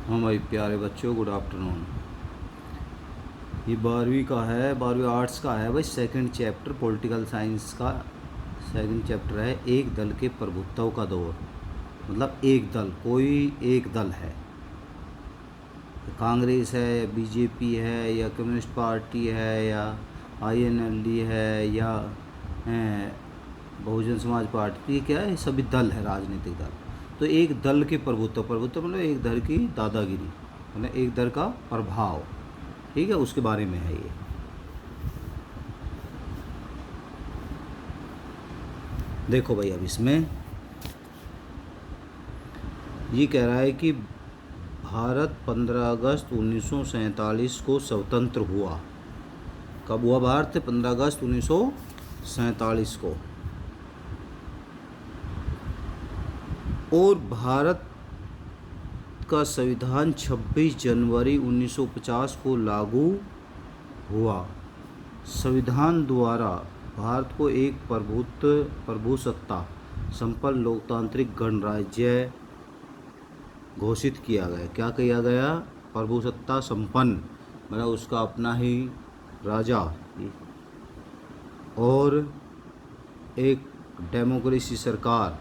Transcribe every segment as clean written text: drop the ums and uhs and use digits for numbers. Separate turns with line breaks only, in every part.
हाँ भाई, प्यारे बच्चों, गुड आफ्टरनून। ये 12वीं का है, 12वीं आर्ट्स का है भाई। सेकंड चैप्टर पॉलिटिकल साइंस का सेकंड चैप्टर है, एक दल के प्रभुत्व का दौर। मतलब एक दल, कोई एक दल है, कांग्रेस है या बीजेपी है या कम्युनिस्ट पार्टी है या आईएनएलडी है या बहुजन समाज पार्टी, क्या है, ये सभी दल है, राजनीतिक दल। तो एक दल के प्रभुत्व, प्रभुत्व मतलब एक दल की दादागिरी, मतलब एक दल का प्रभाव, ठीक है, उसके बारे में है ये। देखो भाई, अब इसमें ये कह रहा है कि भारत 15 अगस्त 1947 को स्वतंत्र हुआ। कब हुआ भारत? 15 अगस्त 1947 को। और भारत का संविधान 26 जनवरी 1950 को लागू हुआ। संविधान द्वारा भारत को एक प्रभुसत्ता संपन्न लोकतांत्रिक गणराज्य घोषित किया गया। क्या किया गया? प्रभुसत्ता संपन्न, मतलब उसका अपना ही राजा और एक डेमोक्रेसी सरकार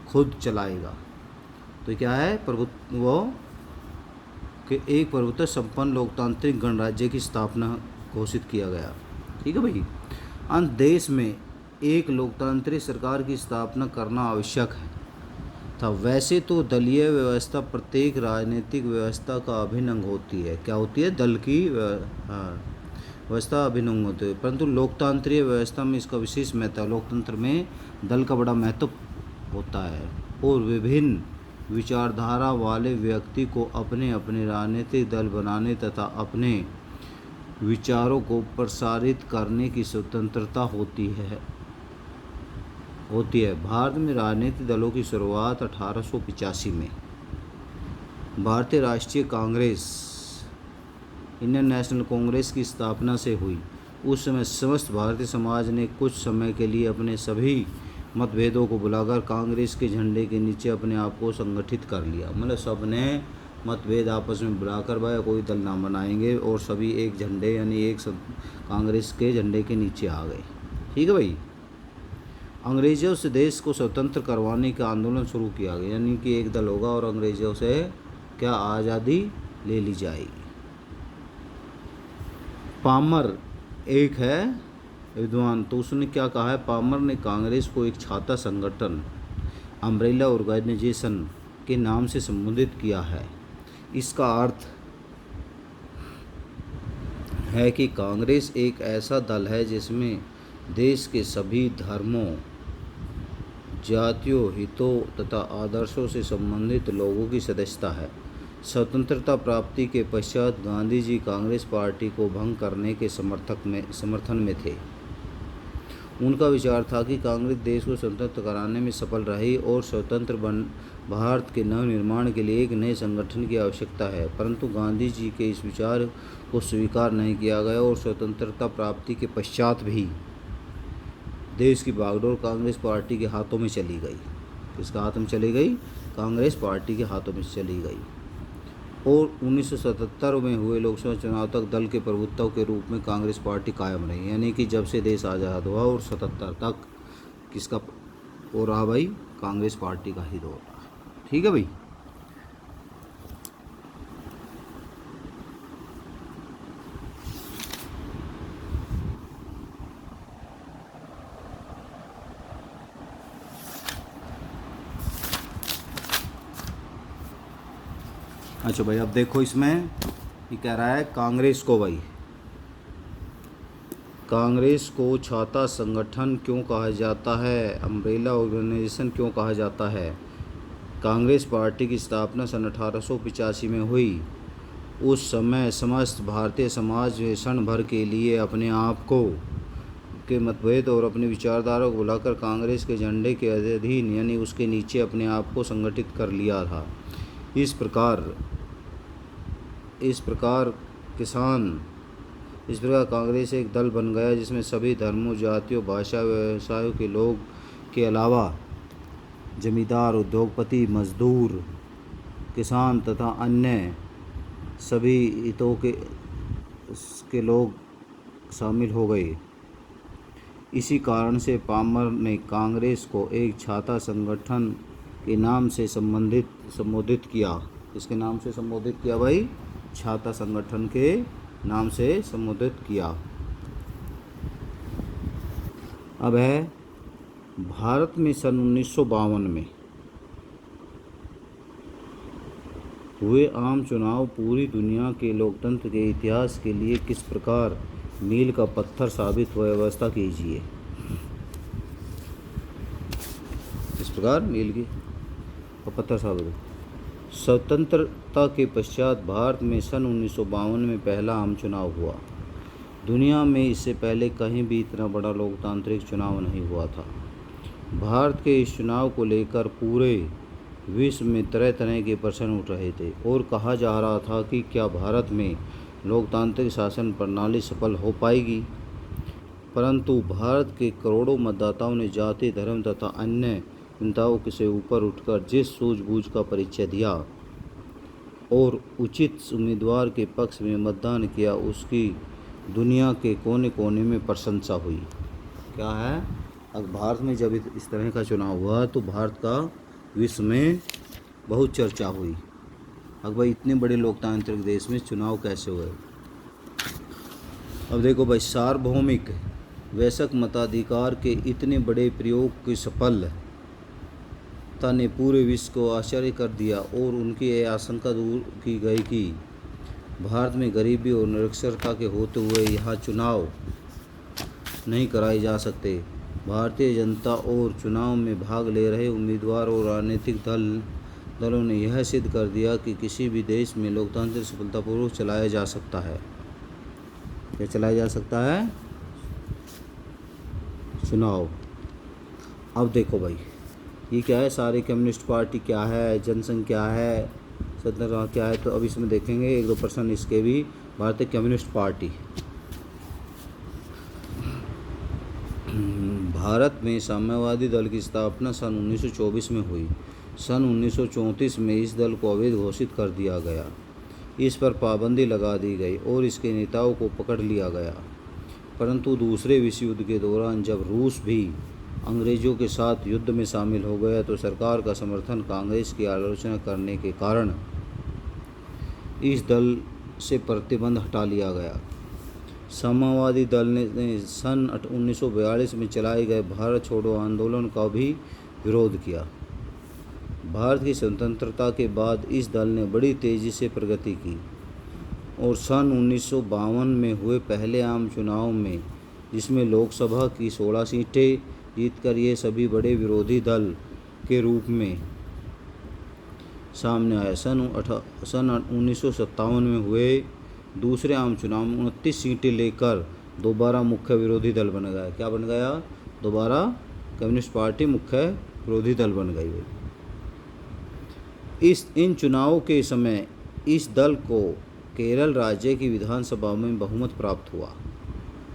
खुद चलाएगा। तो क्या है वो कि एक प्रभुत्व संपन्न लोकतांत्रिक गणराज्य की स्थापना घोषित किया गया। ठीक है भाई। अंत देश में एक लोकतांत्रिक सरकार की स्थापना करना आवश्यक है था। वैसे तो दलीय व्यवस्था प्रत्येक राजनीतिक व्यवस्था का अभिन्न अंग होती है। क्या होती है? दल की व्यवस्था अभिन्न अंग होती है, परंतु लोकतांत्रिक व्यवस्था में इसका विशेष महत्व है। लोकतंत्र में दल का बड़ा महत्व होता है और विभिन्न विचारधारा वाले व्यक्ति को अपने अपने राजनीतिक दल बनाने तथा अपने विचारों को प्रसारित करने की स्वतंत्रता होती है। भारत में राजनीतिक दलों की शुरुआत 1885 में भारतीय राष्ट्रीय कांग्रेस, इंडियन नेशनल कांग्रेस की स्थापना से हुई। उस समय समस्त भारतीय समाज ने कुछ समय के लिए अपने सभी मतभेदों को भुलाकर कांग्रेस के झंडे के नीचे अपने आप को संगठित कर लिया। मतलब सब ने मतभेद आपस में भुलाकर भाई कोई दल ना बनाएंगे और सभी एक झंडे यानी एक कांग्रेस के झंडे के नीचे आ गए। ठीक है भाई। अंग्रेज़ों से देश को स्वतंत्र करवाने का आंदोलन शुरू किया गया, यानी कि एक दल होगा और अंग्रेज़ों से क्या आज़ादी ले ली जाएगी। पामर एक है विद्वान, तो उसने क्या कहा है? पामर ने कांग्रेस को एक छाता संगठन, अम्ब्रेला ऑर्गेनाइजेशन के नाम से संबोधित किया है। इसका अर्थ है कि कांग्रेस एक ऐसा दल है जिसमें देश के सभी धर्मों, जातियों, हितों तथा आदर्शों से संबंधित लोगों की सदस्यता है। स्वतंत्रता प्राप्ति के पश्चात गांधी जी कांग्रेस पार्टी को भंग करने के समर्थन में थे। उनका विचार था कि कांग्रेस देश को स्वतंत्र कराने में सफल रही और स्वतंत्र भारत के नवनिर्माण के लिए एक नए संगठन की आवश्यकता है, परंतु गांधी जी के इस विचार को स्वीकार नहीं किया गया और स्वतंत्रता प्राप्ति के पश्चात भी देश की बागडोर कांग्रेस पार्टी के हाथों में चली गई। किसके हाथ में चली गई? कांग्रेस पार्टी के हाथों में चली गई। और 1977 में हुए लोकसभा चुनाव तक दल के प्रभुत्व के रूप में कांग्रेस पार्टी कायम रही, यानी कि जब से देश आज़ाद हुआ और 77 तक किसका हो रहा भाई? कांग्रेस पार्टी का ही दौर रहा। ठीक है भाई। अच्छा भाई, अब देखो इसमें ये कह रहा है कांग्रेस को छाता संगठन क्यों कहा जाता है? अम्ब्रेला ऑर्गेनाइजेशन क्यों कहा जाता है? कांग्रेस पार्टी की स्थापना सन 1885 में हुई। उस समय समस्त भारतीय समाज क्षण भर के लिए अपने आप को के मतभेद और अपनी विचारधारा को भुलाकर कांग्रेस के झंडे के अधीन यानी उसके नीचे अपने आप को संगठित कर लिया था। इस प्रकार कांग्रेस एक दल बन गया जिसमें सभी धर्मों, जातियों, भाषा, व्यवसायों के लोग के अलावा जमींदार, उद्योगपति, मजदूर, किसान तथा अन्य सभी हितों के लोग शामिल हो गए। इसी कारण से पामर ने कांग्रेस को एक छाता संगठन के नाम से संबोधित किया। इसके नाम से संबोधित किया भाई, छाता संगठन के नाम से संबोधित किया। अब है भारत में सन 1952 में हुए आम चुनाव पूरी दुनिया के लोकतंत्र के इतिहास के लिए किस प्रकार मील का पत्थर साबित हुआ, व्यवस्था कीजिए। इस प्रकार मील की पत्थर साबित हुआ। स्वतंत्रता के पश्चात भारत में सन 1952 में पहला आम चुनाव हुआ। दुनिया में इससे पहले कहीं भी इतना बड़ा लोकतांत्रिक चुनाव नहीं हुआ था। भारत के इस चुनाव को लेकर पूरे विश्व में तरह तरह के प्रश्न उठ रहे थे और कहा जा रहा था कि क्या भारत में लोकतांत्रिक शासन प्रणाली सफल हो पाएगी। परंतु भारत के करोड़ों मतदाताओं ने जाति, धर्म तथा अन्य भिन्नताओं से ऊपर उठकर जिस सूझबूझ का परिचय दिया और उचित उम्मीदवार के पक्ष में मतदान किया, उसकी दुनिया के कोने कोने में प्रशंसा हुई। क्या है, अब भारत में जब इस तरह का चुनाव हुआ तो भारत का विश्व में बहुत चर्चा हुई। अब भाई इतने बड़े लोकतांत्रिक देश में चुनाव कैसे हुए। अब देखो भाई, सार्वभौमिक वयस्क मताधिकार के इतने बड़े प्रयोग की सफलता ने पूरे विश्व को आश्चर्य कर दिया और उनकी यह आशंका दूर की गई कि भारत में गरीबी और निरक्षरता के होते हुए यहाँ चुनाव नहीं कराए जा सकते। भारतीय जनता और चुनाव में भाग ले रहे उम्मीदवार और राजनीतिक दलों ने यह सिद्ध कर दिया कि किसी भी देश में लोकतंत्र सफलतापूर्वक चलाया जा सकता है। क्या चलाया जा सकता है? चुनाव। अब देखो भाई, ये क्या है, सारे कम्युनिस्ट पार्टी क्या है, जनसंघ क्या है, स्वतंत्रता क्या है, तो अब इसमें देखेंगे 1-2 प्रश्न इसके भी। भारतीय कम्युनिस्ट पार्टी, भारत में साम्यवादी दल की स्थापना सन 1924 में हुई। सन 1934 में इस दल को अवैध घोषित कर दिया गया। इस पर पाबंदी लगा दी गई और इसके नेताओं को पकड़ लिया गया। परंतु दूसरे विश्व युद्ध के दौरान जब रूस भी अंग्रेज़ों के साथ युद्ध में शामिल हो गया तो सरकार का समर्थन कांग्रेस की आलोचना करने के कारण इस दल से प्रतिबंध हटा लिया गया। साम्यवादी दल ने सन 1942 में चलाए गए भारत छोड़ो आंदोलन का भी विरोध किया। भारत की स्वतंत्रता के बाद इस दल ने बड़ी तेज़ी से प्रगति की और सन 1952 में हुए पहले आम चुनाव में, जिसमें लोकसभा की 16 सीटें जीतकर ये सभी बड़े विरोधी दल के रूप में सामने आया। सन 1957 में हुए दूसरे आम चुनाव में 29 सीटें लेकर दोबारा मुख्य विरोधी दल बन गया। क्या बन गया? दोबारा कम्युनिस्ट पार्टी मुख्य विरोधी दल बन गई। इन चुनावों के समय इस दल को केरल राज्य की विधानसभा में बहुमत प्राप्त हुआ।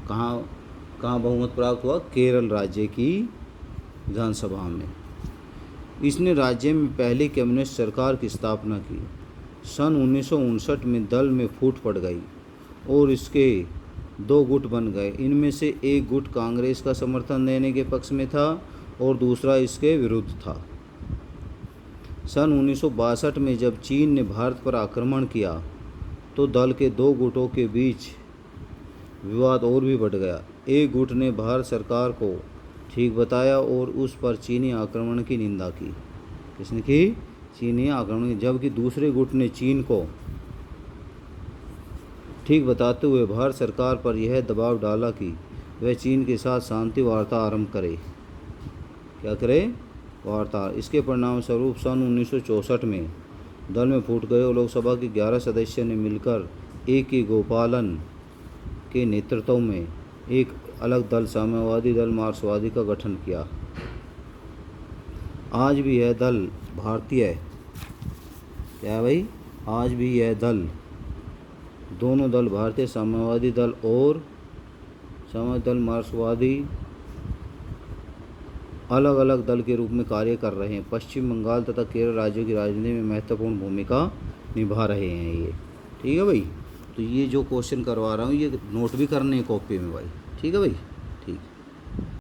कहाँ बहुमत प्राप्त हुआ? केरल राज्य की विधानसभा में। इसने राज्य में पहली कम्युनिस्ट सरकार की स्थापना की। सन 1959 में दल में फूट पड़ गई और इसके 2 गुट बन गए। इनमें से एक गुट कांग्रेस का समर्थन देने के पक्ष में था और दूसरा इसके विरुद्ध था। सन 1962 में जब चीन ने भारत पर आक्रमण किया तो दल के 2 गुटों के बीच विवाद और भी बढ़ गया। एक गुट ने भारत सरकार को ठीक बताया और उस पर चीनी आक्रमण की निंदा की। किसने की? चीनी आक्रमण। जबकि दूसरे गुट ने चीन को ठीक बताते हुए भारत सरकार पर यह दबाव डाला कि वह चीन के साथ शांति वार्ता आरंभ करे। क्या करे? वार्ता। इसके परिणाम स्वरूप सन 1964 में दल में फूट गए और लोकसभा के 11 सदस्यों ने मिलकर A.K. गोपालन के नेतृत्व में एक अलग दल, साम्यवादी दल मार्क्सवादी का गठन किया। आज भी यह दल भारतीय है। क्या है भाई? आज भी यह दल, दोनों दल, भारतीय साम्यवादी दल और साम्यवादी दल मार्क्सवादी अलग अलग दल के रूप में कार्य कर रहे हैं। पश्चिम बंगाल तथा केरल राज्यों की राजनीति में महत्वपूर्ण भूमिका निभा रहे हैं ये। ठीक है भाई, तो ये जो क्वेश्चन करवा रहा हूँ ये नोट भी करने हैं कॉपी में भाई। ठीक है भाई, ठीक।